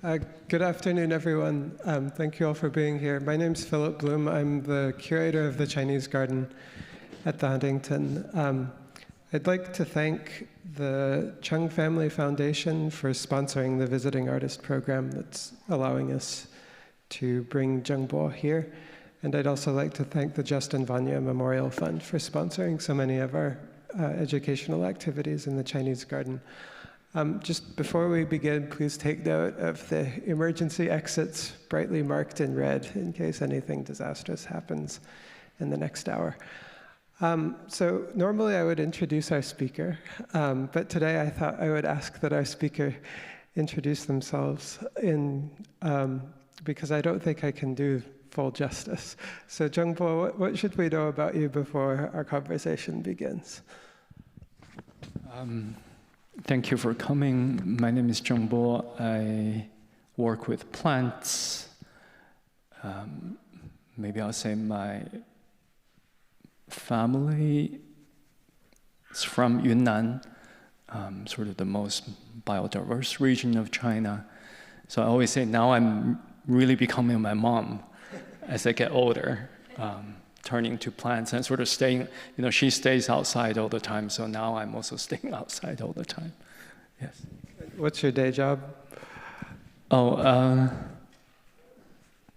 Good afternoon, everyone. Thank you all for being here. My name's Phillip Bloom. I'm the curator of the Chinese garden at the Huntington. I'd like to thank the Chung Family Foundation for sponsoring the Visiting Artist Program that's allowing us to bring Zheng Bo here. And I'd also like to thank the Justin Vanya Memorial Fund for sponsoring so many of our educational activities in the Chinese garden. Just before we begin, please take note of the emergency exits brightly marked in red in case anything disastrous happens in the next hour. So normally I would introduce our speaker, but today I thought I would ask that our speaker introduce themselves because I don't think I can do full justice. So Zheng Bo, what should we know about you before our conversation begins? Thank you for coming. My name is Zheng Bo. I work with plants. Maybe I'll say my family is from Yunnan, sort of the most biodiverse region of China. So I always say now I'm really becoming my mom as I get older. Turning to plants and sort of staying, she stays outside all the time, so now I'm also staying outside all the time. Yes. What's your day job?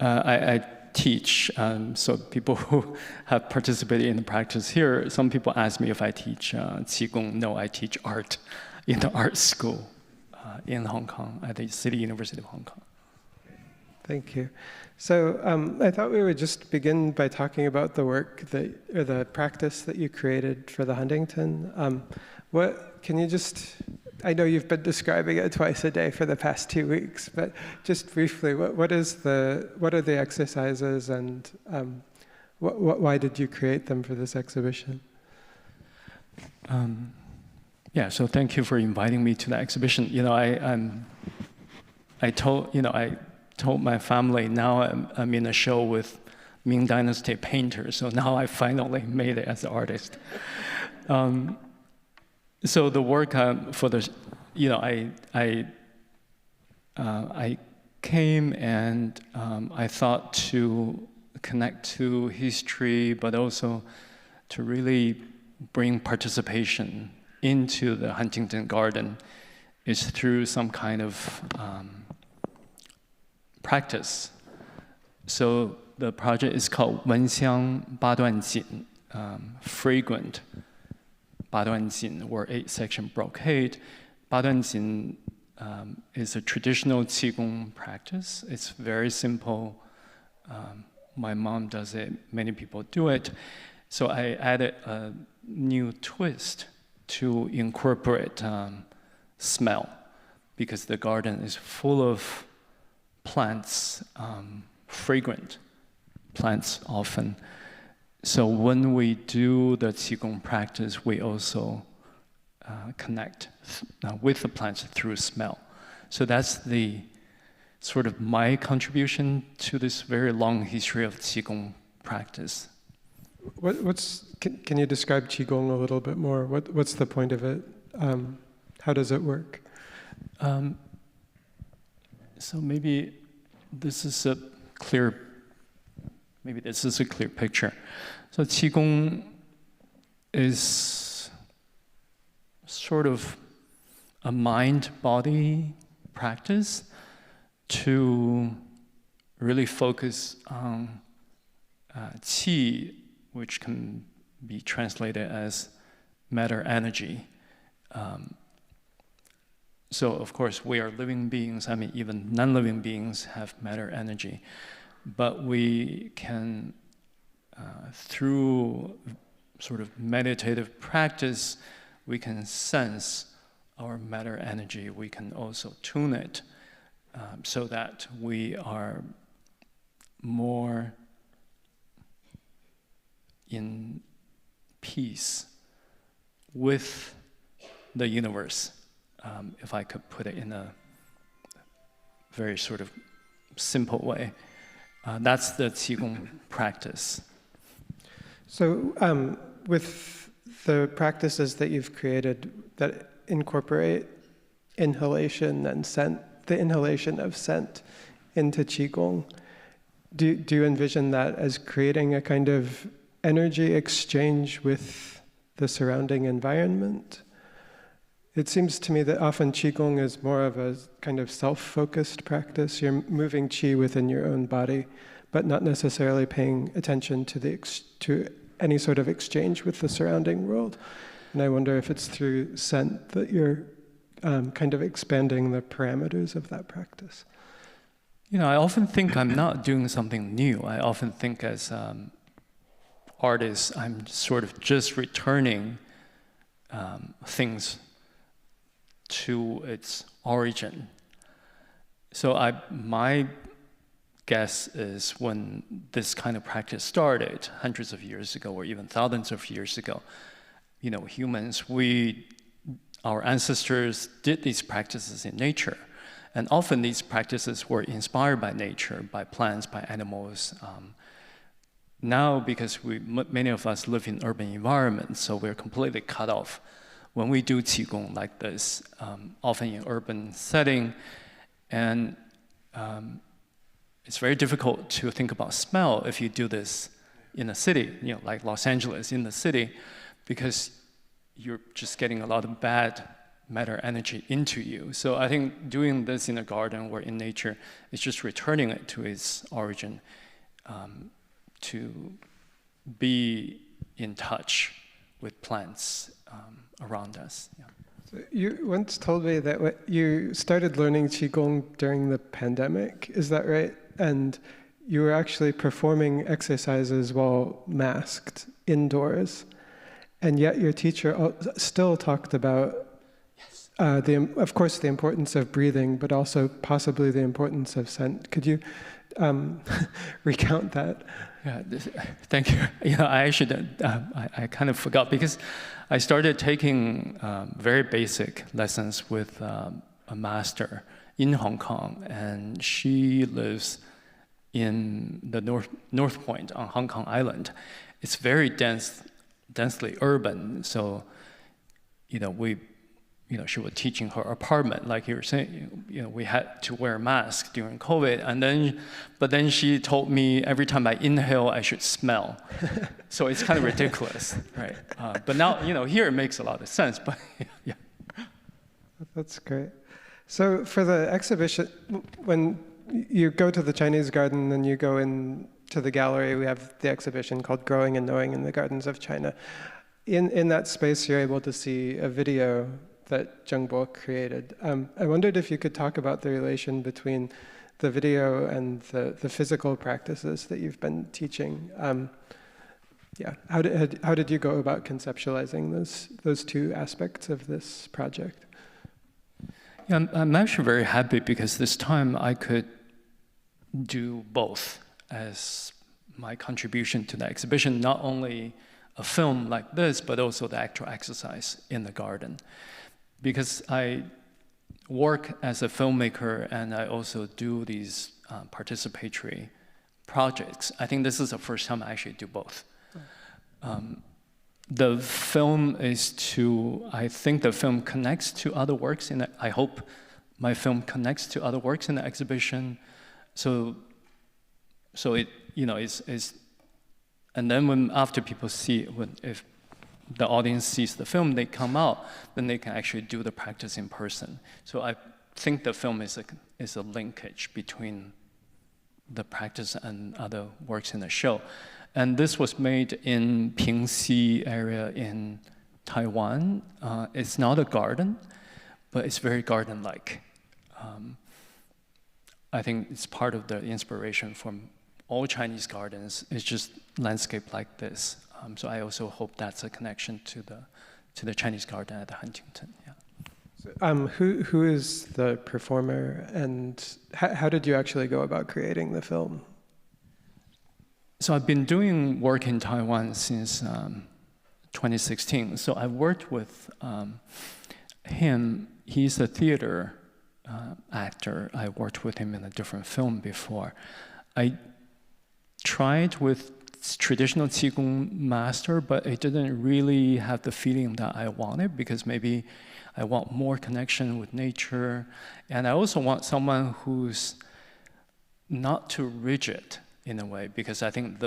I teach, so people who have participated in the practice here, some people ask me if I teach Qi Gong. No, I teach art in the art school in Hong Kong, at the City University of Hong Kong. Thank you. So I thought we would just begin by talking about the work or the practice that you created for the Huntington. I know you've been describing it twice a day for the past 2 weeks, but just briefly, what are the exercises and why did you create them for this exhibition? So thank you for inviting me to the exhibition. I told my family now I'm in a show with Ming Dynasty painters, so now I finally made it as an artist. So the work for the, I came and I thought to connect to history, but also to really bring participation into the Huntington Garden is through some kind of practice. So the project is called Wenxiang Baduanjin, Fragrant Baduanjin, or 8-section brocade. Baduanjin is a traditional Qi Gong practice. It's very simple. My mom does it, many people do it. So I added a new twist to incorporate smell, because the garden is full of plants, fragrant plants often. So when we do the Qi Gong practice, we also connect with the plants through smell. So that's the sort of my contribution to this very long history of Qi Gong practice. Can you describe Qi Gong a little bit more? What's the point of it? How does it work? So maybe this is a clear picture. So Qi Gong is sort of a mind-body practice to really focus on Qi, which can be translated as matter energy. So of course we are living beings, even non-living beings have matter energy. But we can, through sort of meditative practice, we can sense our matter energy. We can also tune it so that we are more in peace with the universe, if I could put it in a very sort of simple way. That's the Qi Gong practice. So with the practices that you've created that incorporate inhalation and scent the inhalation of scent into Qigong. Do you envision that as creating a kind of energy exchange with the surrounding environment? It seems to me that often Qigong is more of a kind of self-focused practice. You're moving Qi within your own body, but not necessarily paying attention to any sort of exchange with the surrounding world. And I wonder if it's through scent that you're kind of expanding the parameters of that practice. You know, I often think I'm not doing something new. I often think as artist, I'm sort of just returning things to its origin. So my guess is when this kind of practice started hundreds of years ago or even thousands of years ago, you know, humans, our ancestors did these practices in nature. And often these practices were inspired by nature, by plants, by animals. Now, because many of us live in urban environments, so we're completely cut off. When we do Qigong like this, often in urban setting, and it's very difficult to think about smell if you do this in a city, you know, like Los Angeles in the city, because you're just getting a lot of bad matter energy into you. So I think doing this in a garden or in nature is just returning it to its origin, to be in touch with plants around us. Yeah. So you once told me that you started learning Qigong during the pandemic, is that right? And you were actually performing exercises while masked indoors, and yet your teacher still talked about of course, the importance of breathing, but also possibly the importance of scent. Could you recount that? Yeah, thank you. You know, I actually, I kind of forgot because I started taking very basic lessons with a master in Hong Kong, and she lives in the North Point on Hong Kong Island. It's very densely urban, so she was teaching her apartment, like you were saying, we had to wear masks during COVID, but then she told me every time I inhale, I should smell. So it's kind of ridiculous, right? But now, here it makes a lot of sense, but yeah. That's great. So for the exhibition, when you go to the Chinese garden and you go into the gallery, we have the exhibition called Growing and Knowing in the Gardens of China. In that space, you're able to see a video that Zheng Bo created. I wondered if you could talk about the relation between the video and the physical practices that you've been teaching. How did you go about conceptualizing those two aspects of this project? Yeah, I'm actually very happy because this time I could do both as my contribution to the exhibition, not only a film like this, but also the actual exercise in the garden. Because I work as a filmmaker and I also do these participatory projects, I think this is the first time I actually do both. The film I think the film connects to other works I hope my film connects to other works in the exhibition. So it, is, and then after people see it, if the audience sees the film, they come out, then they can actually do the practice in person. So I think the film is a linkage between the practice and other works in the show. And this was made in Pingxi area in Taiwan. It's not a garden, but it's very garden-like. I think it's part of the inspiration from all Chinese gardens. It's just landscape like this. So I also hope that's a connection to the Chinese garden at the Huntington. Yeah. So, who is the performer, and how did you actually go about creating the film? So I've been doing work in Taiwan since 2016. So I worked with him. He's a theater actor. I worked with him in a different film before. I tried with traditional Qigong master, but it didn't really have the feeling that I wanted, because maybe I want more connection with nature. And I also want someone who's not too rigid in a way, because I think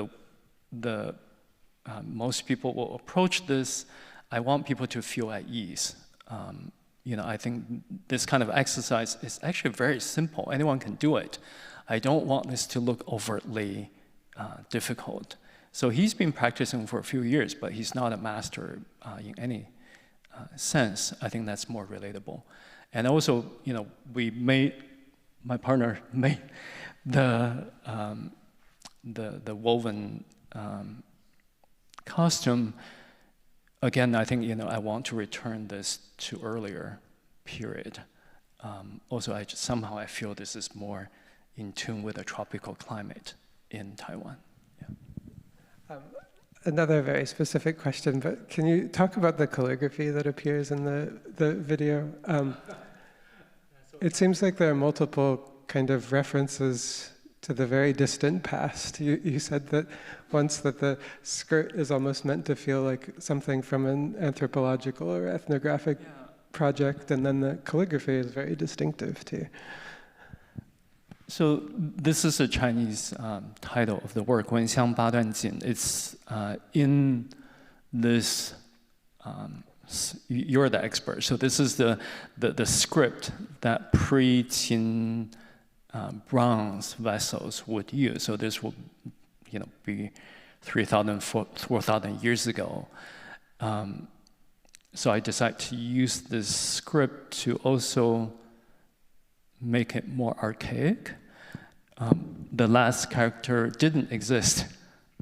most people will approach this, I want people to feel at ease. I think this kind of exercise is actually very simple. Anyone can do it. I don't want this to look overtly difficult. So he's been practicing for a few years, but he's not a master in any sense. I think that's more relatable. And also, my partner made the woven costume. Again, I think, I want to return this to earlier period. Also, somehow I feel this is more in tune with the tropical climate in Taiwan. Yeah. Another very specific question, but can you talk about the calligraphy that appears in the video? It seems like there are multiple kind of references to the very distant past. You said that once that the skirt is almost meant to feel like something from an anthropological or ethnographic project, and then the calligraphy is very distinctive too. So this is a Chinese title of the work, 文香八段锦. It's in this, you're the expert, so this is the script that pre-Qin bronze vessels would use. So this will, be 3,000, 4,000 years ago. So I decided to use this script to also make it more archaic. The last character didn't exist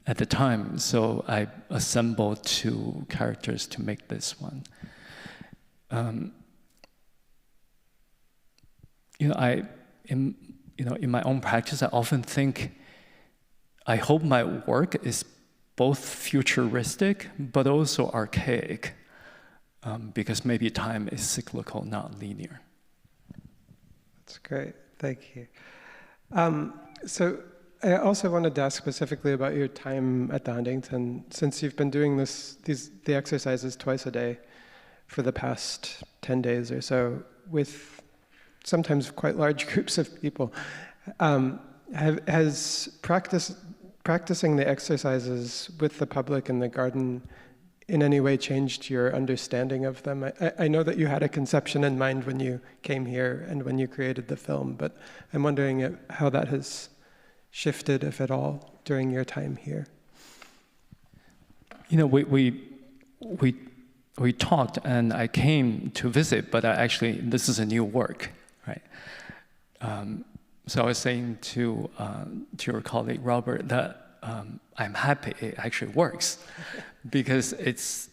at the time, so I assembled two characters to make this one. In my own practice, I often think, I hope my work is both futuristic, but also archaic, because maybe time is cyclical, not linear. That's great, thank you. So I also wanted to ask specifically about your time at the Huntington, since you've been doing the exercises twice a day for the past 10 days or so, with sometimes quite large groups of people. Has practicing the exercises with the public in the garden in any way changed your understanding of them? I know that you had a conception in mind when you came here and when you created the film, but I'm wondering how that has shifted, if at all, during your time here. We talked, and I came to visit, but this is a new work, right? So I was saying to your colleague Robert that I'm happy it actually works, because it's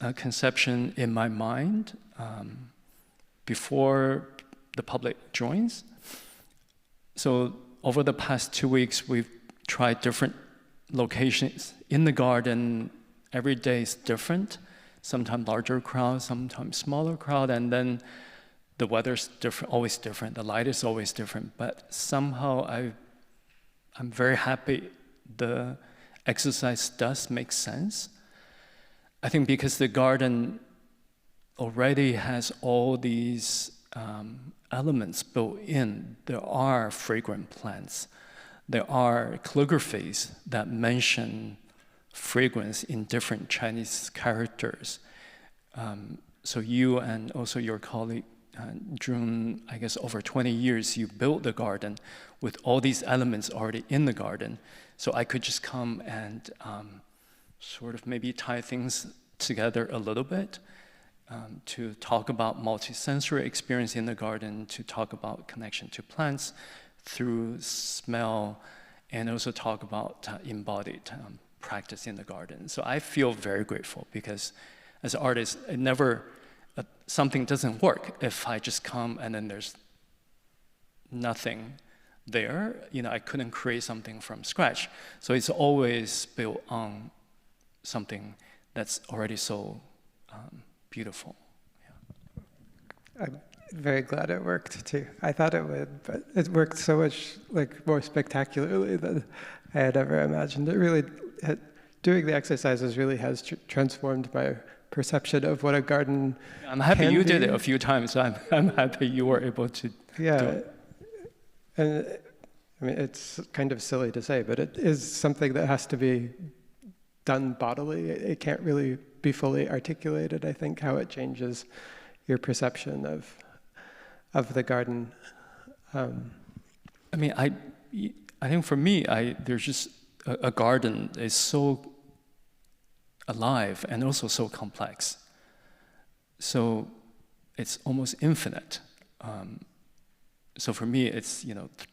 a conception in my mind before the public joins. So over the past 2 weeks, we've tried different locations in the garden. Every day is different. Sometimes larger crowd, sometimes smaller crowd, and then the weather's different, always different. The light is always different. But somehow I'm very happy the exercise does make sense. I think because the garden already has all these elements built in. There are fragrant plants. There are calligraphies that mention fragrance in different Chinese characters. So you and also your colleague, June, I guess over 20 years, you built the garden with all these elements already in the garden. So I could just come and sort of maybe tie things together a little bit to talk about multisensory experience in the garden, to talk about connection to plants through smell, and also talk about embodied practice in the garden. So I feel very grateful because as an artist, it never, something doesn't work if I just come and then there's nothing there. You know, I couldn't create something from scratch. So it's always built on something that's already so beautiful. Yeah. very glad it worked too. I thought it would, but it worked so much more spectacularly than I had ever imagined. It really, doing the exercises really has transformed my perception of what a garden I'm happy can you be. did it a few times. So I'm happy you were able to do it. And I mean, it's kind of silly to say, but it is something that has to be done bodily. It can't really be fully articulated, I think, how it changes your perception of the garden. I mean, I think for me, there's just a garden is so alive and also so complex. So it's almost infinite. So for me, it's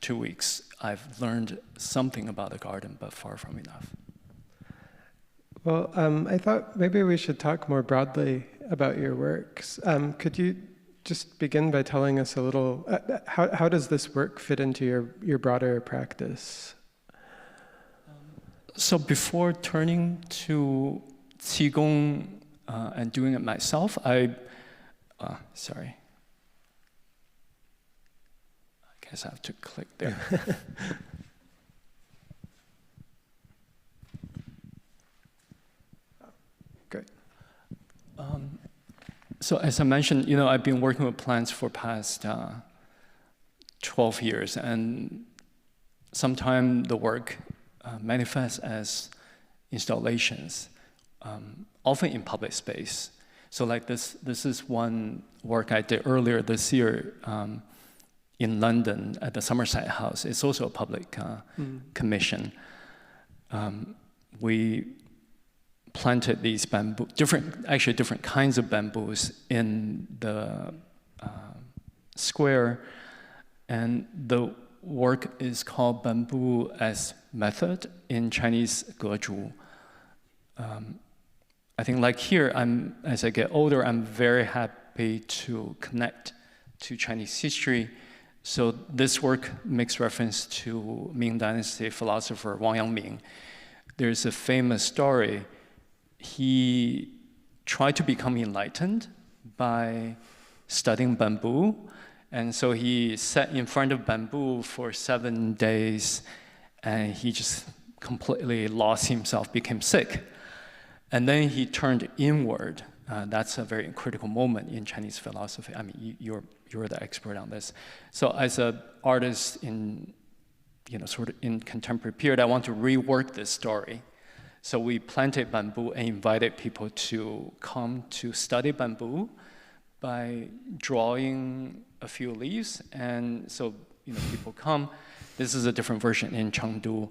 2 weeks. I've learned something about the garden, but far from enough. Well, I thought maybe we should talk more broadly about your works. Could you just begin by telling us a little, how does this work fit into your broader practice? So before turning to Qi Gong and doing it myself, sorry. I guess I have to click there. Great. So as I mentioned, I've been working with plants for past 12 years, and sometimes the work manifests as installations, often in public space. So like this is one work I did earlier this year in London at the Somerset House. It's also a public commission. We planted these bamboo, different kinds of bamboos in the square, and the work is called Bamboo as Method in Chinese Gezhu. I think like here, as I get older, I'm very happy to connect to Chinese history. So this work makes reference to Ming Dynasty philosopher Wang Yangming. There's a famous story. He tried to become enlightened by studying bamboo. And so he sat in front of bamboo for 7 days, and he just completely lost himself, became sick. And then he turned inward. That's a very critical moment in Chinese philosophy. I mean, you're the expert on this. So as an artist in, sort of in contemporary period, I want to rework this story. So we planted bamboo and invited people to come to study bamboo by drawing a few leaves. And so, people come. This is a different version in Chengdu.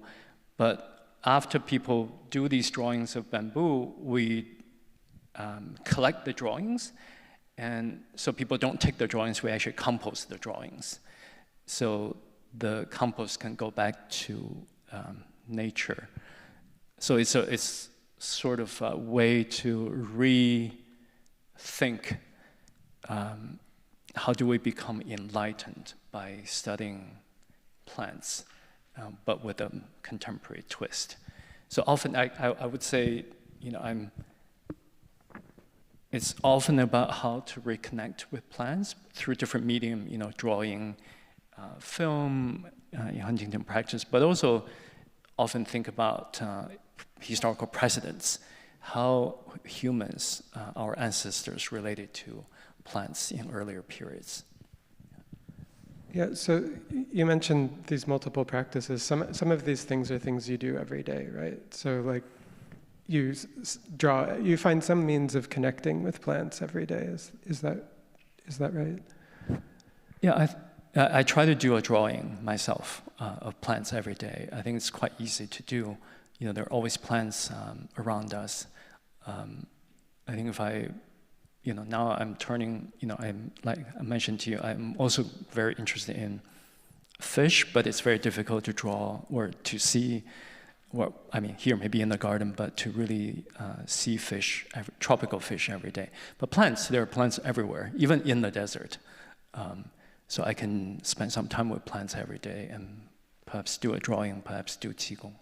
But after people do these drawings of bamboo, we collect the drawings. And so people don't take the drawings, we actually compost the drawings. So the compost can go back to nature. So it's sort of a way to rethink how do we become enlightened by studying plants, but with a contemporary twist. So often I would say, it's often about how to reconnect with plants through different medium, drawing, film, in Huntington practice, but also often think about historical precedents, how humans, our ancestors, related to plants in earlier periods. Yeah, so you mentioned these multiple practices. Some of these things are things you do every day, right? So like you draw, you find some means of connecting with plants every day. Is that right? Yeah, I try to do a drawing myself of plants every day. I think it's quite easy to do. There are always plants around us. I think if now I'm turning, I'm, like I mentioned to you, I'm also very interested in fish, but it's very difficult to draw or to see, here maybe in the garden, but to really see fish, tropical fish every day. But plants, there are plants everywhere, even in the desert. So I can spend some time with plants every day and perhaps do a drawing, perhaps do qigong.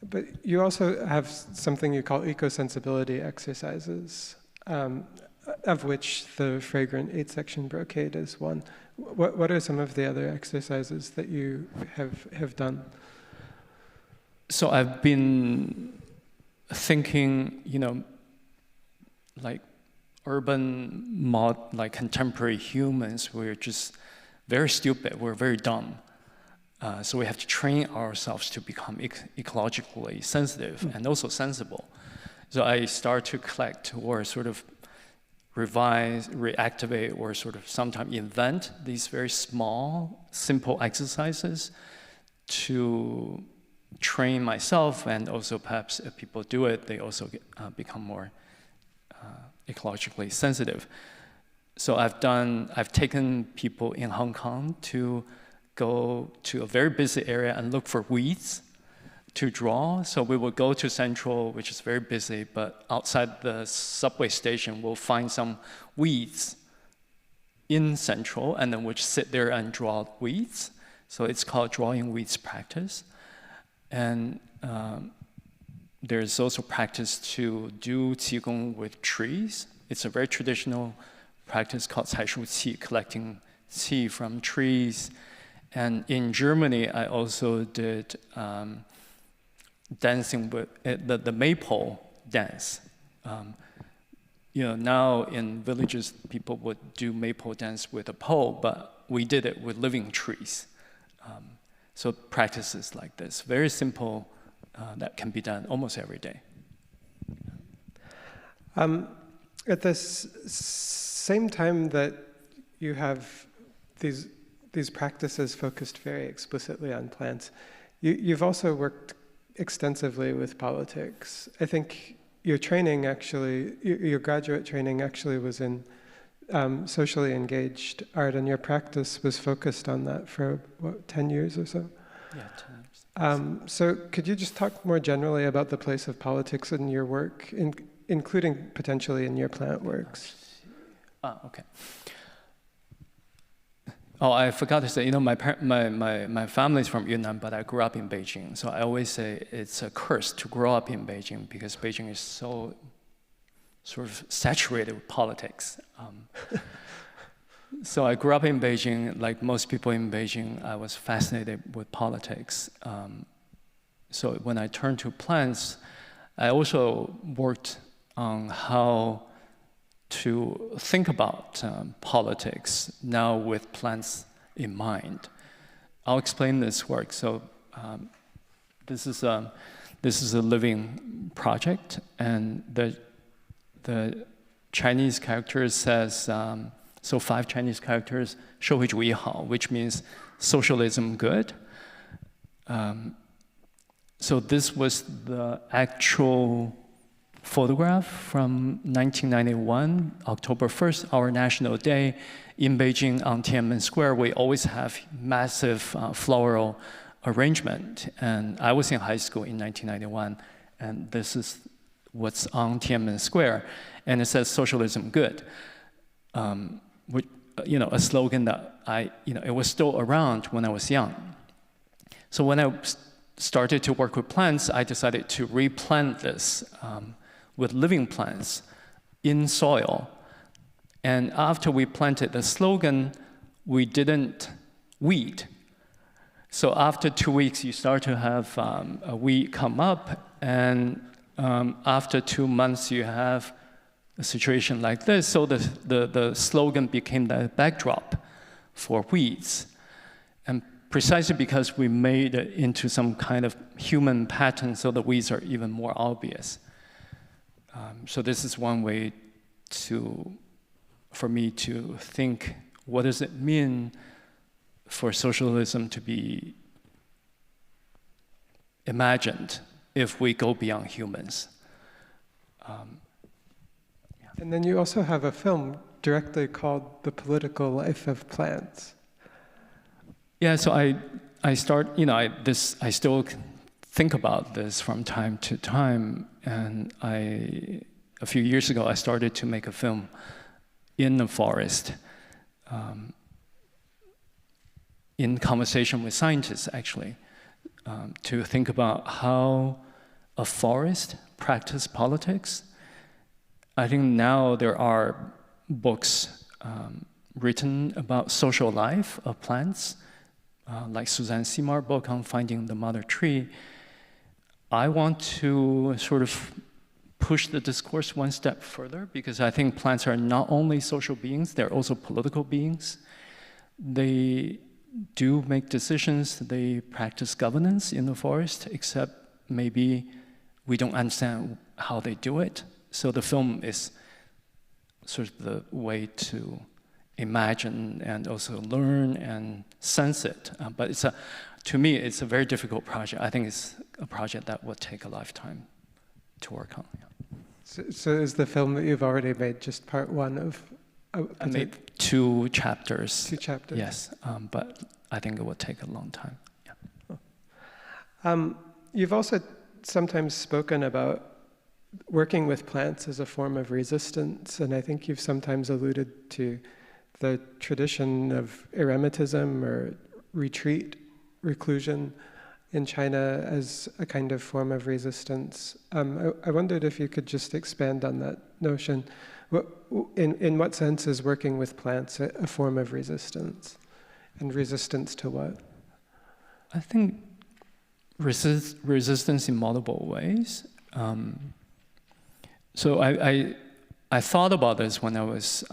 But you also have something you call eco-sensibility exercises. of which the fragrant 8-section brocade is one. What are some of the other exercises that you have done? So I've been thinking, like urban like contemporary humans, we're just very stupid, we're very dumb. So we have to train ourselves to become ecologically sensitive and also sensible. So I start to collect or sort of revise, reactivate, or sort of sometimes invent these very small, simple exercises to train myself, and also perhaps if people do it, they also become more ecologically sensitive. So I've taken people in Hong Kong to go to a very busy area and look for weeds to draw. So we will go to Central, which is very busy, but outside the subway station, we'll find some weeds in Central, and then we'll just sit there and draw weeds. So it's called drawing weeds practice. And there's also practice to do Qi Gong with trees. It's a very traditional practice called 采树气, collecting qi from trees. And in Germany, I also did dancing with the maypole dance. Now in villages, people would do maypole dance with a pole, but we did it with living trees. So practices like this, very simple, that can be done almost every day. At the same time that you have these practices focused very explicitly on plants, you've also worked extensively with politics. I think your training actually, your graduate training actually was in socially engaged art, and your practice was focused on that for, 10 years or so? Yeah, 10 years. So could you just talk more generally about the place of politics in your work, including potentially in your plant works? Okay. Oh, I forgot to say, my family is from Yunnan, but I grew up in Beijing. So I always say it's a curse to grow up in Beijing, because Beijing is so sort of saturated with politics. So I grew up in Beijing. Like most people in Beijing, I was fascinated with politics. So when I turned to plants, I also worked on how to think about politics now with plants in mind. I'll explain this work. So this is a living project, and the Chinese character says, so 5 Chinese characters, 社会主义好, which means socialism good. So this was the actual photograph from 1991, October 1st, our National Day in Beijing on Tiananmen Square. We always have massive floral arrangement. And I was in high school in 1991, and this is what's on Tiananmen Square. And it says socialism good. Which, a slogan that it was still around when I was young. So when I started to work with plants, I decided to replant this with living plants in soil. And after we planted the slogan, we didn't weed. So after 2 weeks, you start to have a weed come up, and after 2 months, you have a situation like this. So the slogan became the backdrop for weeds. And precisely because we made it into some kind of human pattern, so the weeds are even more obvious. So this is one way for me to think, what does it mean for socialism to be imagined if we go beyond humans? And then you also have a film directly called The Political Life of Plants. Yeah, so I still think about this from time to time, and a few years ago I started to make a film in the forest, in conversation with scientists actually, to think about how a forest practices politics. I think now there are books written about social life of plants, like Suzanne Simard's book on Finding the Mother Tree. I want to sort of push the discourse one step further, because I think plants are not only social beings, they're also political beings. They do make decisions, they practice governance in the forest, except maybe we don't understand how they do it. So the film is sort of the way to imagine and also learn and sense it. But to me, it's a very difficult project. I think it's a project that would take a lifetime to work on. Yeah. So is the film that you've already made just part one of? I made 2 chapters. 2 chapters. Yes, but I think it would take a long time. Yeah. You've also sometimes spoken about working with plants as a form of resistance, and I think you've sometimes alluded to the tradition of eremitism or retreat, reclusion in China as a kind of form of resistance. I wondered if you could just expand on that notion. In what sense is working with plants a form of resistance? And resistance to what? I think resistance in multiple ways. So I thought about this when I was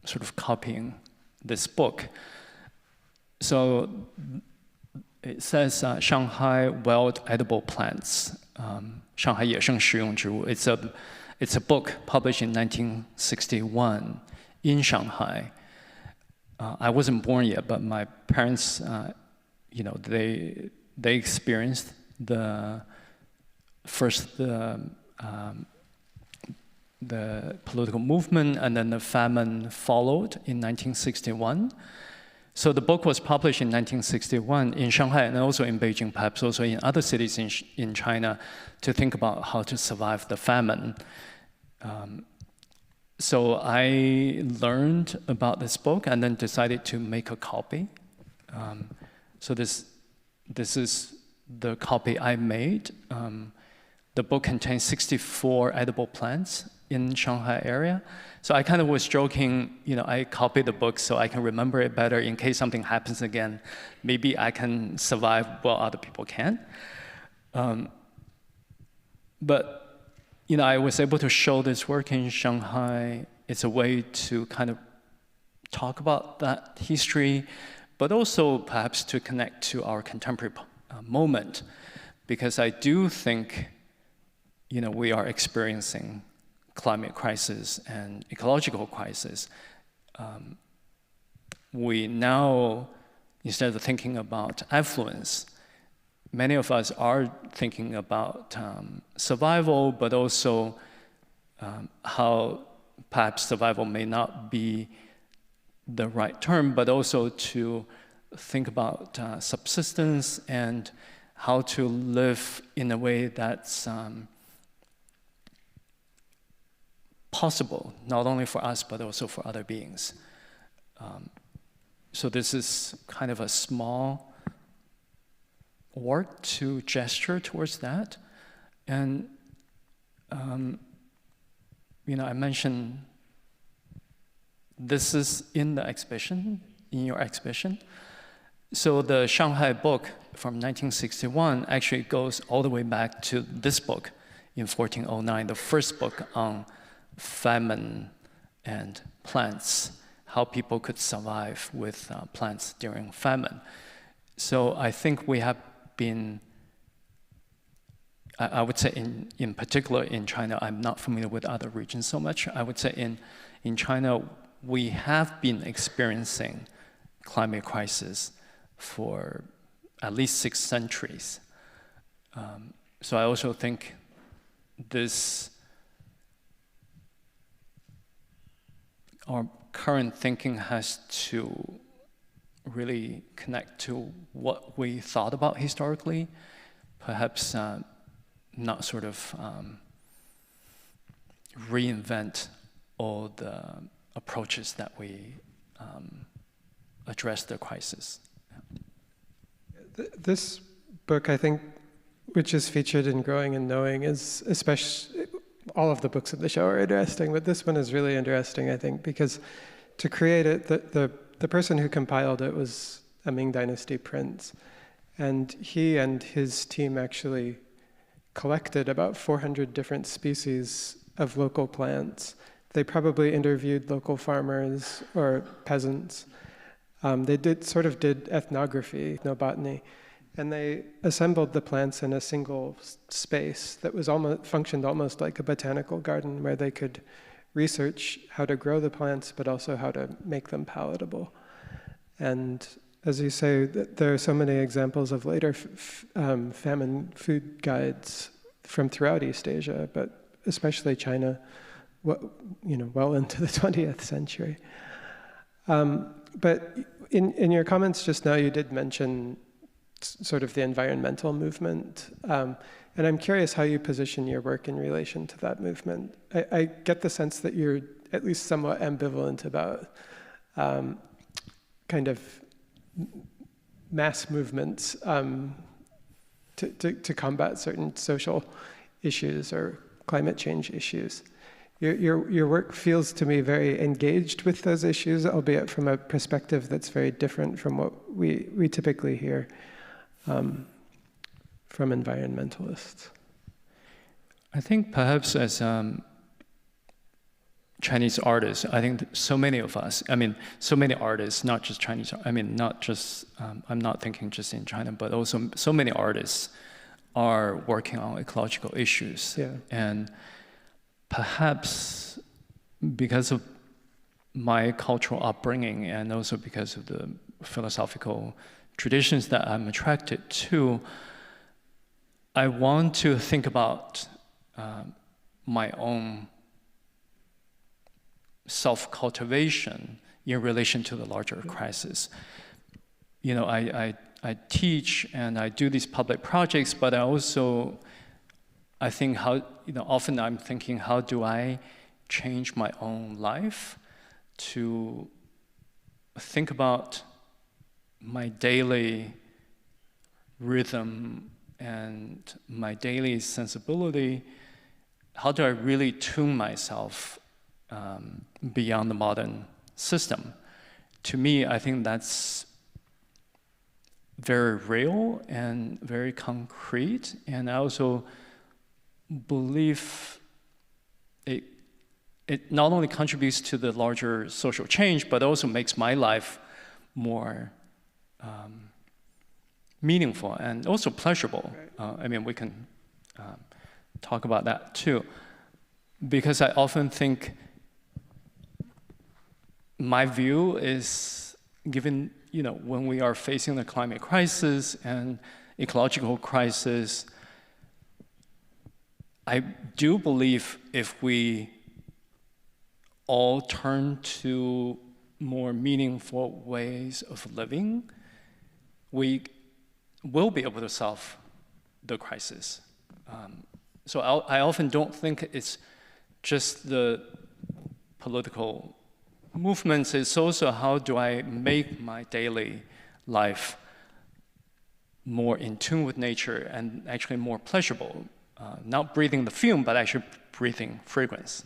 sort of copying this book. So it says Shanghai Wild Edible Plants, Shanghai 野生食用植物. It's a book published in 1961 in Shanghai. I wasn't born yet, but my parents, they experienced the political movement, and then the famine followed in 1961. So the book was published in 1961 in Shanghai and also in Beijing, perhaps also in other cities in China, to think about how to survive the famine. So I learned about this book and then decided to make a copy. So this is the copy I made. The book contains 64 edible plants in Shanghai area. So I kind of was joking, I copied the book so I can remember it better in case something happens again. Maybe I can survive while other people can't. But I was able to show this work in Shanghai. It's a way to kind of talk about that history, but also perhaps to connect to our contemporary moment, because I do think we are experiencing climate crisis and ecological crisis. We now, instead of thinking about affluence, many of us are thinking about survival, but also how perhaps survival may not be the right term, but also to think about subsistence and how to live in a way that's possible, not only for us, but also for other beings. So this is kind of a small work to gesture towards that. And, I mentioned this is in the exhibition, in your exhibition. So the Shanghai book from 1961 actually goes all the way back to this book in 1409, the first book on famine and plants, how people could survive with plants during famine. So I think we have been, I would say in particular in China, I'm not familiar with other regions so much. I would say in China, we have been experiencing climate crisis for at least 6 centuries. So I also think our current thinking has to really connect to what we thought about historically, perhaps not sort of reinvent all the approaches that we address the crisis. This book, I think, which is featured in Growing and Knowing, is especially all of the books in the show are interesting, but this one is really interesting, I think, because to create it, the person who compiled it was a Ming Dynasty prince, and he and his team actually collected about 400 different species of local plants. They probably interviewed local farmers or peasants. They did ethnography, ethnobotany, and they assembled the plants in a single space that was functioned almost like a botanical garden, where they could research how to grow the plants, but also how to make them palatable. And as you say, there are so many examples of later famine food guides from throughout East Asia, but especially China, well into the 20th century. But in your comments just now, you did mention sort of the environmental movement. And I'm curious how you position your work in relation to that movement. I get the sense that you're at least somewhat ambivalent about kind of mass movements to combat certain social issues or climate change issues. Your work feels to me very engaged with those issues, albeit from a perspective that's very different from what we typically hear from environmentalists. I think perhaps as Chinese artists, I think so many of us, so many artists, not just Chinese, not just, I'm not thinking just in China, but also so many artists are working on ecological issues. Yeah. And perhaps because of my cultural upbringing and also because of the philosophical traditions that I'm attracted to, I want to think about my own self-cultivation in relation to the larger crisis. I teach and I do these public projects, but I think often I'm thinking, how do I change my own life to think about my daily rhythm and my daily sensibility? How do I really tune myself beyond the modern system? To me, I think that's very real and very concrete, and I also believe it not only contributes to the larger social change, but also makes my life more meaningful and also pleasurable. Right. We can talk about that too, because I often think my view is, given when we are facing the climate crisis and ecological crisis, I do believe if we all turn to more meaningful ways of living, we will be able to solve the crisis. So I often don't think it's just the political movements, it's also how do I make my daily life more in tune with nature and actually more pleasurable. Not breathing the fume, but actually breathing fragrance.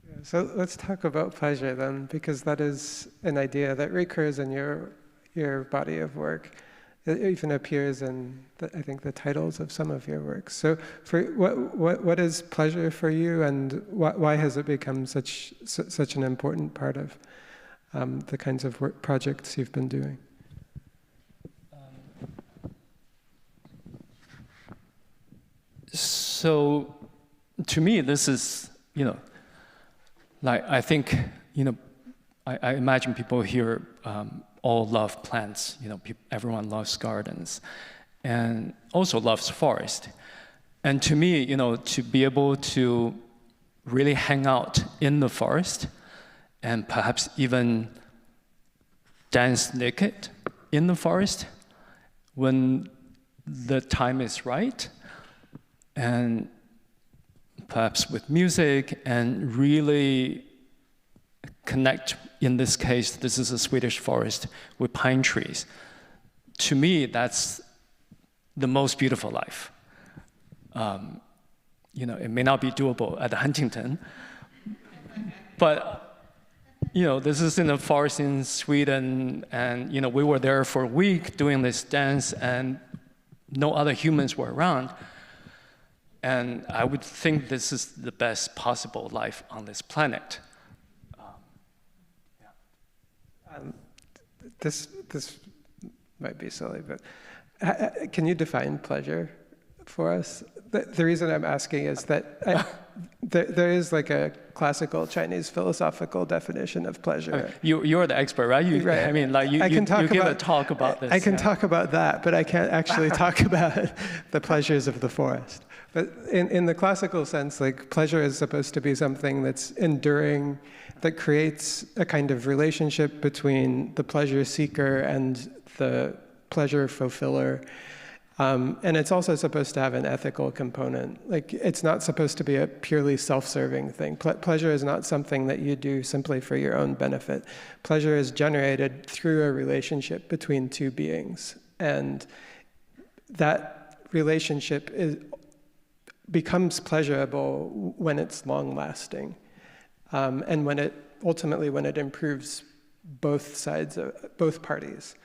Yeah, so let's talk about pleasure then, because that is an idea that recurs in your body of work. It even appears in, I think, the titles of some of your works. So what is pleasure for you, and why has it become such an important part of the kinds of projects you've been doing? So, to me, this is, I think, I imagine people here all love plants. Everyone loves gardens, and also loves forest. And to me, to be able to really hang out in the forest, and perhaps even dance naked in the forest when the time is right, and perhaps with music, and really connect, in this case, this is a Swedish forest with pine trees. To me, that's the most beautiful life. it may not be doable at the Huntington, but this is in the forest in Sweden, and we were there for a week doing this dance, and no other humans were around. And I would think this is the best possible life on this planet. This might be silly, but can you define pleasure for us? The reason I'm asking is that there is like a classical Chinese philosophical definition of pleasure. You're the expert, right? Right. I mean, like you give a talk about this. I can talk about that, but I can't actually talk about the pleasures of the forest. But in the classical sense, like pleasure is supposed to be something that's enduring, that creates a kind of relationship between the pleasure seeker and the pleasure fulfiller. And it's also supposed to have an ethical component. Like, it's not supposed to be a purely self-serving thing. Pleasure is not something that you do simply for your own benefit. Pleasure is generated through a relationship between two beings. And that relationship becomes pleasurable when it's long-lasting. And when it improves both sides, both parties.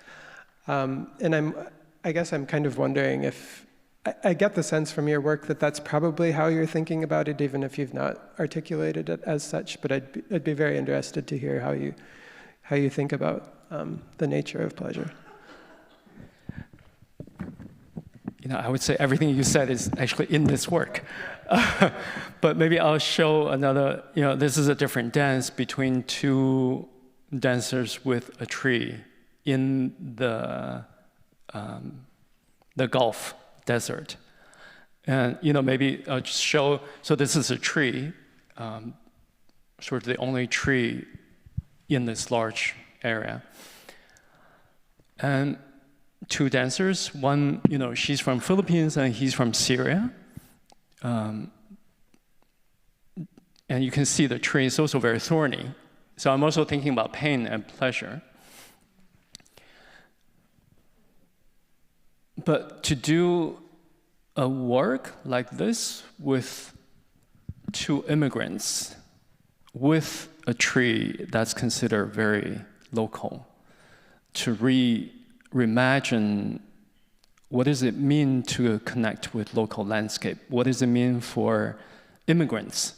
And I guess I'm kind of wondering if, I get the sense from your work that that's probably how you're thinking about it, even if you've not articulated it as such, but I'd be very interested to hear how you think about the nature of pleasure. I would say everything you said is actually in this work. But maybe I'll show another, this is a different dance between two dancers with a tree in the Gulf desert. And, maybe I'll just show, so this is a tree, sort of the only tree in this large area. And two dancers, one, she's from Philippines and he's from Syria. And you can see the tree is also very thorny. So I'm also thinking about pain and pleasure. But to do a work like this with two immigrants, with a tree that's considered very local, to reimagine what does it mean to connect with local landscape? What does it mean for immigrants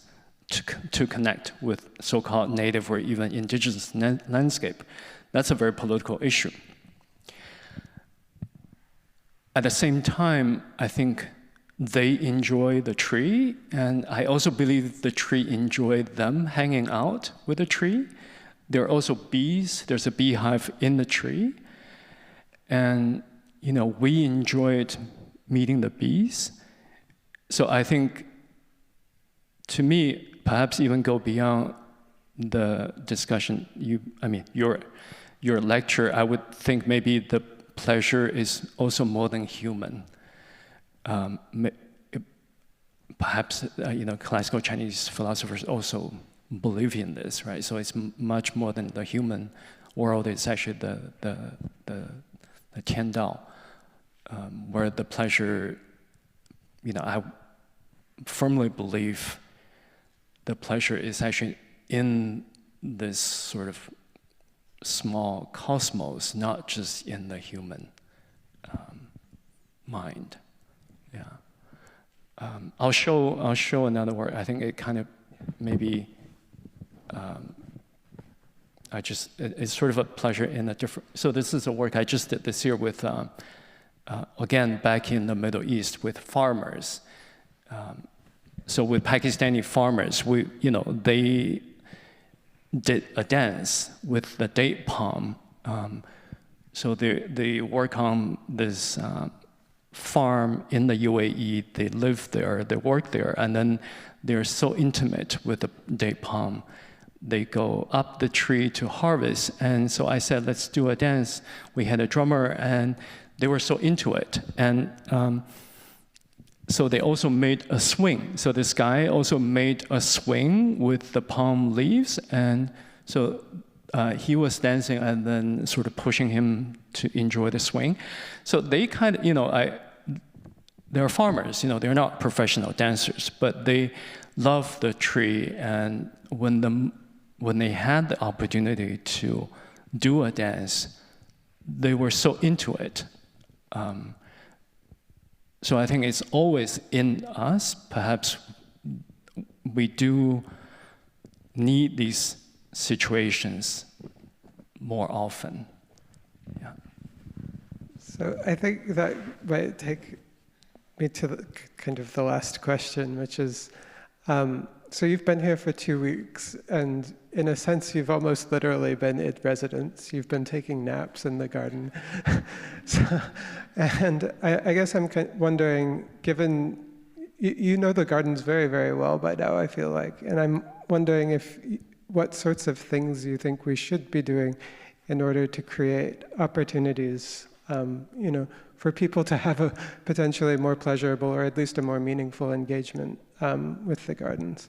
to connect with so-called native or even indigenous landscape? That's a very political issue. At the same time, I think they enjoy the tree, and I also believe the tree enjoyed them hanging out with the tree. There are also bees. There's a beehive in the tree. And, we enjoyed meeting the bees. So I think, to me, perhaps even go beyond the discussion, your lecture, I would think maybe the pleasure is also more than human. Perhaps, classical Chinese philosophers also believe in this, right? So it's much more than the human world. It's actually the Tian Dao, where the pleasure, I firmly believe the pleasure is actually in this sort of small cosmos, not just in the human mind. Yeah. I'll show another work. I think it kind of maybe it's sort of a pleasure in a different. So this is a work I just did this year with again back in the Middle East with farmers. So with Pakistani farmers, they did a dance with the date palm. So they work on this farm in the UAE. They live there, they work there, and then they're so intimate with the date palm. They go up the tree to harvest. And so I said, let's do a dance. We had a drummer, and they were so into it. And so they also made a swing. So this guy also made a swing with the palm leaves. And so he was dancing and then sort of pushing him to enjoy the swing. So they kind of, they're farmers, they're not professional dancers, but they love the tree, and when they had the opportunity to do a dance, they were so into it. So I think it's always in us. Perhaps we do need these situations more often. Yeah. So I think that might take me to the last question, which is, so you've been here for 2 weeks, and in a sense, you've almost literally been in residence. You've been taking naps in the garden. And I guess I'm wondering, given, you know the gardens very, very well by now, I feel like, and I'm wondering what sorts of things you think we should be doing in order to create opportunities, for people to have a potentially more pleasurable, or at least a more meaningful engagement with the gardens.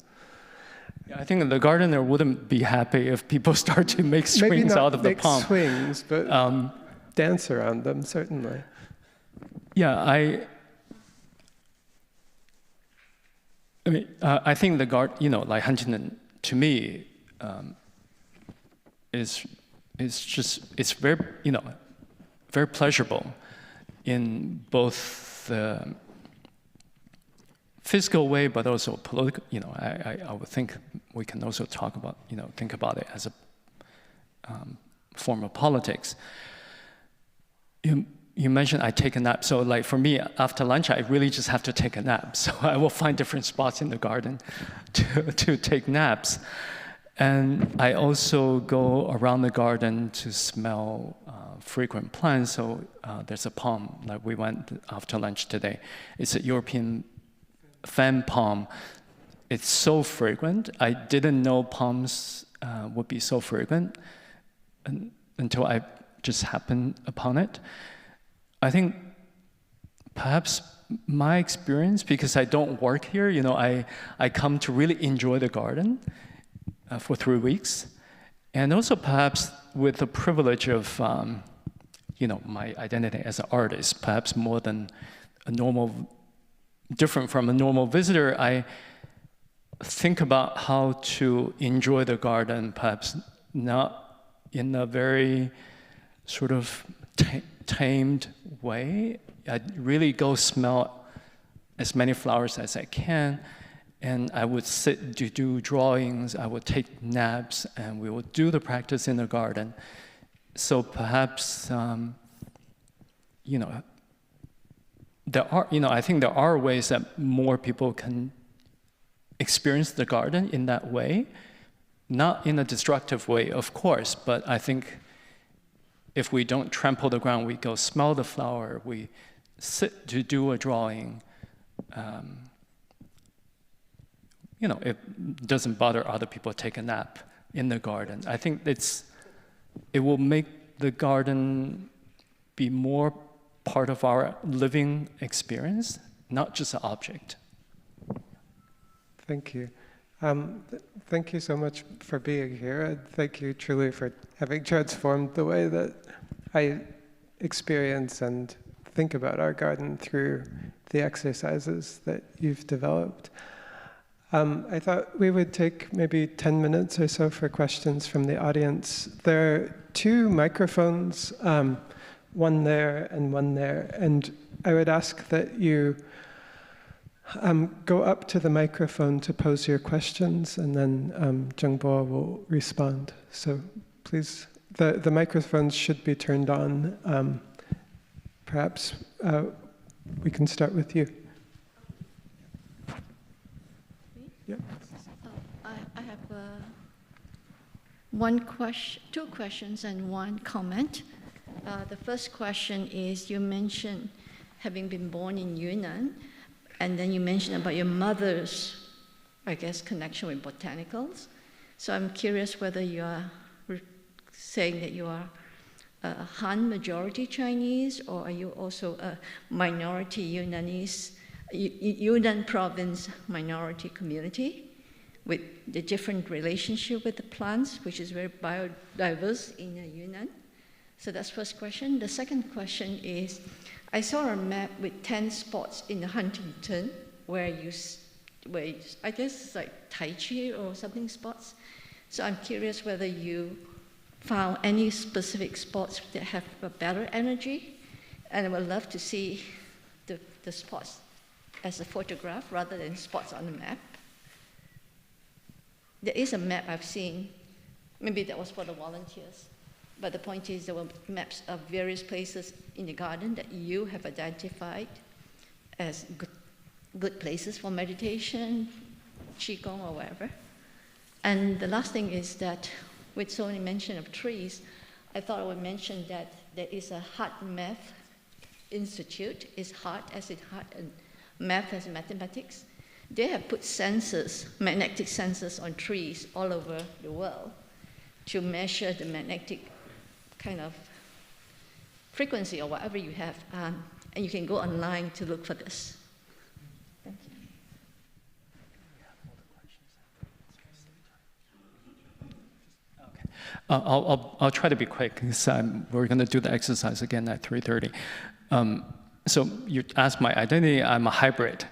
Yeah, I think the gardener wouldn't be happy if people start to make swings out of the palm. Maybe not make swings, but dance around them, certainly. Yeah, I think the garden, like Huntington, to me, is very, very pleasurable in both the physical way, but also political. I would think we can also talk about, think about it as a form of politics. You mentioned I take a nap. So like for me, after lunch, I really just have to take a nap. So I will find different spots in the garden to take naps. And I also go around the garden to smell fragrant plants. So there's a palm, like we went after lunch today. It's a European fan palm. It's so fragrant. I didn't know palms would be so fragrant until I just happened upon it. I think perhaps my experience, because I don't work here, I come to really enjoy the garden for 3 weeks. And also perhaps with the privilege of, my identity as an artist, perhaps more than different from a normal visitor, I think about how to enjoy the garden, perhaps not in a very sort of tamed way. I really go smell as many flowers as I can, and I would sit to do drawings, I would take naps, and we would do the practice in the garden. So perhaps, there are, I think there are ways that more people can experience the garden in that way, not in a destructive way, of course, but I think if we don't trample the ground, we go smell the flower, we sit to do a drawing, it doesn't bother other people to take a nap in the garden. I think it will make the garden be more part of our living experience, not just an object. Thank you. Thank you so much for being here, and thank you truly for having transformed the way that I experience and think about our garden through the exercises that you've developed. I thought we would take maybe 10 minutes or so for questions from the audience. There are 2 microphones, one there and one there, and I would ask that you go up to the microphone to pose your questions, and then Zheng Bo will respond. So please, the microphones should be turned on. Perhaps we can start with you. Yeah. I have 2 questions and 1 comment. The first question is, you mentioned having been born in Yunnan, and then you mentioned about your mother's, I guess, connection with botanicals. So I'm curious whether you are saying that you are a Han majority Chinese, or are you also a minority Yunnan province minority community with the different relationship with the plants, which is very biodiverse in Yunnan? So that's first question. The second question is, I saw a map with 10 spots in Huntington where I guess it's like Tai Chi or something spots. So I'm curious whether you found any specific spots that have a better energy, and I would love to see the spots as a photograph rather than spots on the map. There is a map I've seen. Maybe that was for the volunteers. But the point is there were maps of various places in the garden that you have identified as good places for meditation, Qigong, or whatever. And the last thing is that with so many mention of trees, I thought I would mention that there is a Heart Math Institute. It's heart as in heart and math as in mathematics. They have put sensors, magnetic sensors on trees all over the world to measure the magnetic kind of frequency or whatever you have. And you can go online to look for this. Thank you. I'll try to be quick because we're going to do the exercise again at 3:30. So you asked my identity. I'm a hybrid.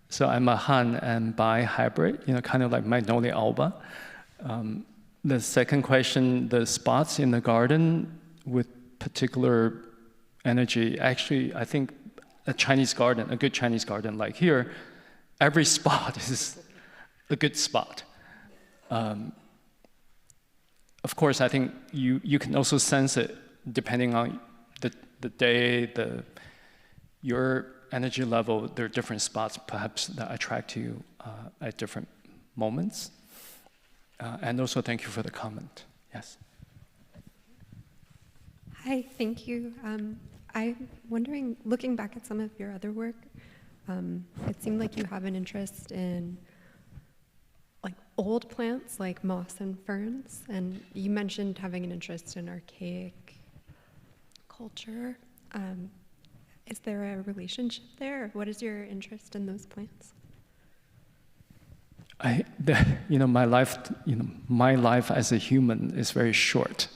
So I'm a Han and Bai hybrid, kind of like Magnolia alba. The second question, the spots in the garden with particular energy. Actually, I think a good Chinese garden like here, every spot is a good spot. Of course, I think you can also sense it depending on the day, your energy level. There are different spots perhaps that attract you at different moments. And also thank you for the comment. Yes. Hi, thank you. I'm wondering, looking back at some of your other work, it seemed like you have an interest in like old plants like moss and ferns, and you mentioned having an interest in archaic culture. Is there a relationship there? What is your interest in those plants? My life as a human is very short,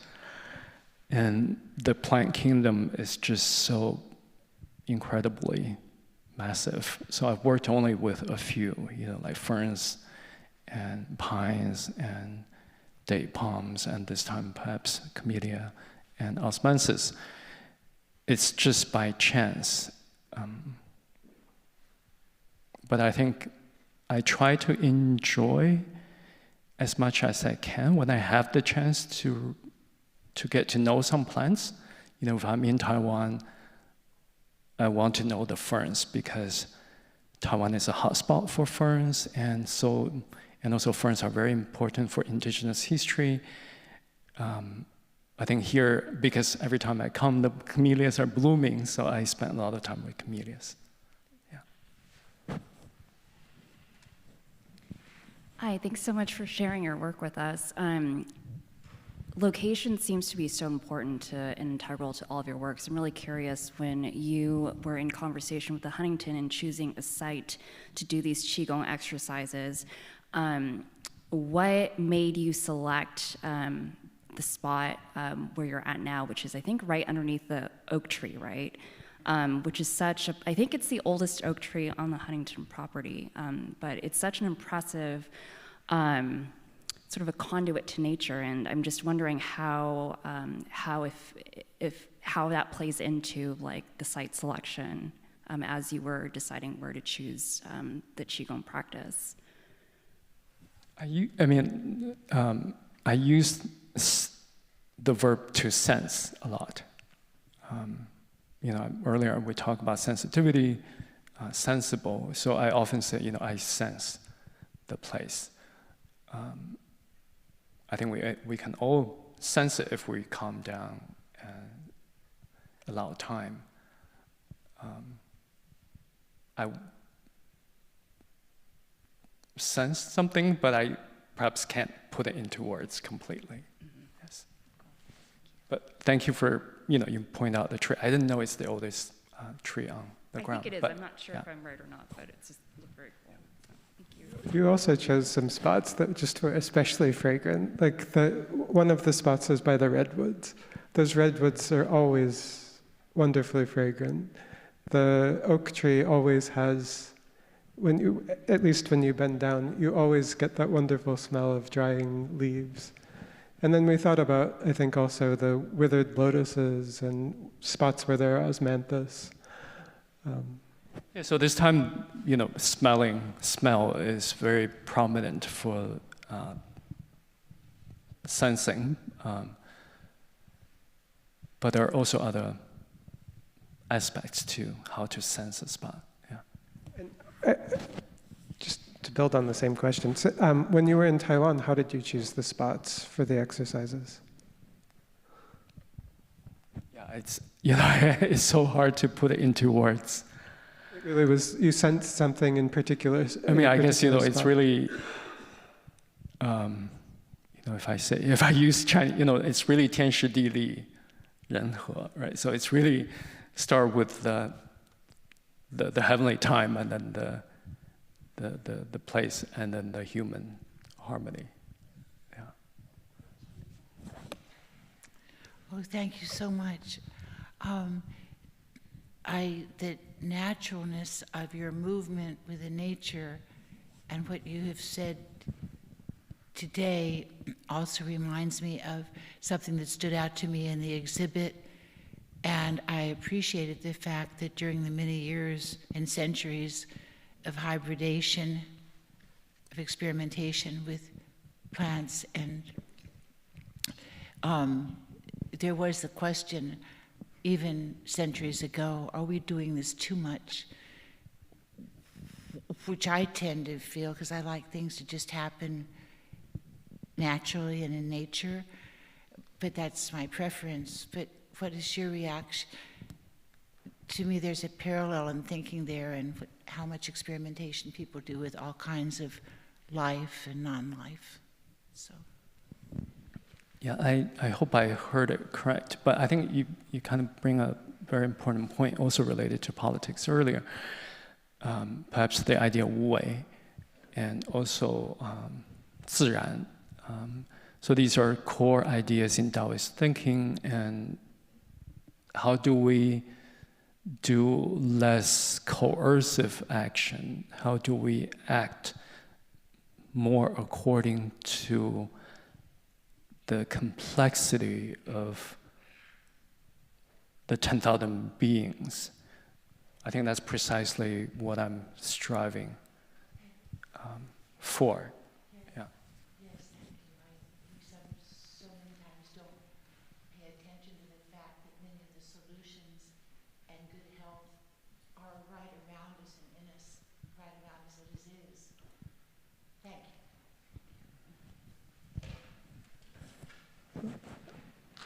and the plant kingdom is just so incredibly massive. So I've worked only with a few, like ferns and pines and date palms, and this time perhaps camellia and osmanthus. It's just by chance. But I think I try to enjoy as much as I can when I have the chance to get to know some plants. If I'm in Taiwan, I want to know the ferns because Taiwan is a hotspot for ferns, and also ferns are very important for indigenous history. I think here, because every time I come, the camellias are blooming, so I spend a lot of time with camellias. Yeah. Hi, thanks so much for sharing your work with us. Location seems to be so important and integral to all of your works. I'm really curious, when you were in conversation with the Huntington and choosing a site to do these Qigong exercises, what made you select the spot where you're at now, which is, I think, right underneath the oak tree, right? Which is I think it's the oldest oak tree on the Huntington property, but it's such an impressive sort of a conduit to nature, and I'm just wondering how that plays into like the site selection as you were deciding where to choose the Qigong practice. I use the verb to sense a lot. Earlier we talked about sensitivity, sensible. So I often say, I sense the place. I think we can all sense it if we calm down and allow time. I sense something, but I perhaps can't put it into words completely. Mm-hmm. Yes. But thank you for, you point out the tree. I didn't know it's the oldest tree on the ground. I think it is. But, I'm not sure if I'm right or not, but it's just very cool. Thank you. You also chose some spots that just were especially fragrant. Like one of the spots is by the redwoods. Those redwoods are always wonderfully fragrant. the oak tree always has, at least when you bend down, you always get that wonderful smell of drying leaves. And then we thought about, I think, also the withered lotuses and spots where there are osmanthus. Yeah, so this time, smell is very prominent for sensing, but there are also other aspects to how to sense a spot. Yeah. And, just to build on the same question, so, when you were in Taiwan, how did you choose the spots for the exercises? Yeah, it's it's so hard to put it into words. It really was, you sensed something in particular. I mean, I guess it's really, if I use Chinese, it's really 天时地利人和, right? So it's really start with the heavenly time, and then the place, and then the human harmony. Yeah. Oh, thank you so much. The naturalness of your movement within nature and what you have said today also reminds me of something that stood out to me in the exhibit. And I appreciated the fact that during the many years and centuries of hybridation, of experimentation with plants, and there was the question, even centuries ago, are we doing this too much? Which I tend to feel, because I like things to just happen naturally and in nature, but that's my preference. But what is your reaction? To me, there's a parallel in thinking there, and how much experimentation people do with all kinds of life and non-life. So. Yeah, I hope I heard it correct, but I think you kind of bring a very important point also related to politics earlier. Perhaps the idea of wu wei, and also 自然. So these are core ideas in Daoist thinking, and how do we do less coercive action? How do we act more according to the complexity of the 10,000 beings? I think that's precisely what I'm striving for. Yeah. Yes, thank you. We so many times don't pay attention to the fact that many of the solutions and good health are right around us and in us, right around us as it is. Thank you.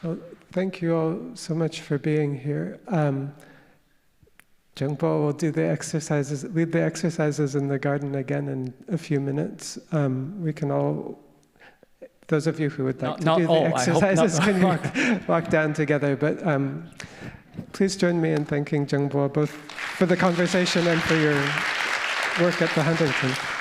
Well, thank you all so much for being here. Zheng Bo will do the exercises, lead the exercises in the garden again in a few minutes. We can all, those of you who would like to do the exercises can walk down together. But please join me in thanking Zheng Bo both for the conversation and for your work at the Huntington.